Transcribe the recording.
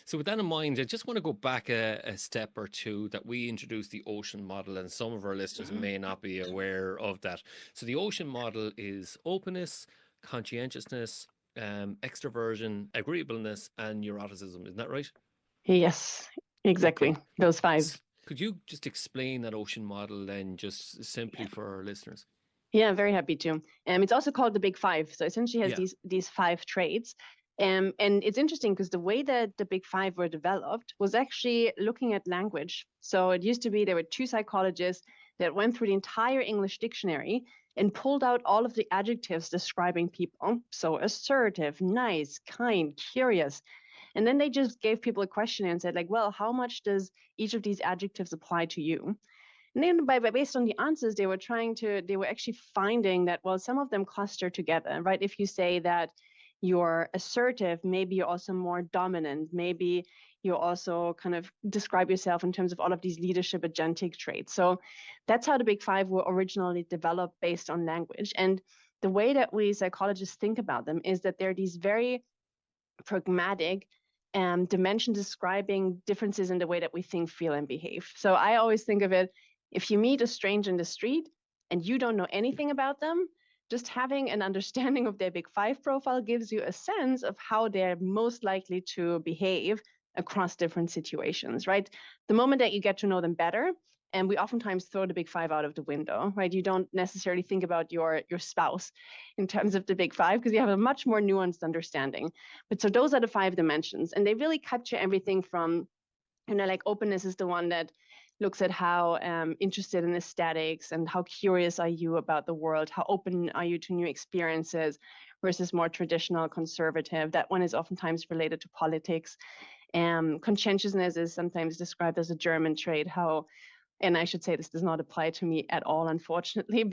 So with that in mind, I just want to go back a step or two that we introduced the ocean model, and some of our listeners Mhm. may not be aware of that. So the ocean model is openness, conscientiousness, extroversion, agreeableness, and neuroticism. Isn't that right? Yes, exactly. Okay. Those five. Could you just explain that ocean model then, just simply Yeah. for our listeners? Yeah, very happy to. It's also called the Big Five. So essentially has Yeah. these five traits. And it's interesting because the way that the Big Five were developed was actually looking at language. So it used to be there were two psychologists that went through the entire English dictionary and pulled out all of the adjectives describing people. So assertive, nice, kind, curious. And then they just gave people a question and said, like, well, how much does each of these adjectives apply to you? And then based on the answers, they were actually finding that, well, some of them cluster together, right? If you say that you're assertive, maybe you're also more dominant, maybe you also kind of describe yourself in terms of all of these leadership agentic traits. So that's how the Big Five were originally developed based on language. And the way that we psychologists think about them is that they're these very pragmatic dimension describing differences in the way that we think, feel, and behave. So I always think of it, if you meet a stranger in the street and you don't know anything about them, just having an understanding of their Big Five profile gives you a sense of how they're most likely to behave across different situations, right? The moment that you get to know them better, and we oftentimes throw the Big Five out of the window, right? You don't necessarily think about your spouse in terms of the Big Five because you have a much more nuanced understanding. But so those are the five dimensions, and they really capture everything from, like openness is the one that looks at how interested in aesthetics and how curious are you about the world, how open are you to new experiences, versus more traditional conservative. That one is oftentimes related to politics. Conscientiousness is sometimes described as a German trait. How, and I should say this does not apply to me at all, unfortunately,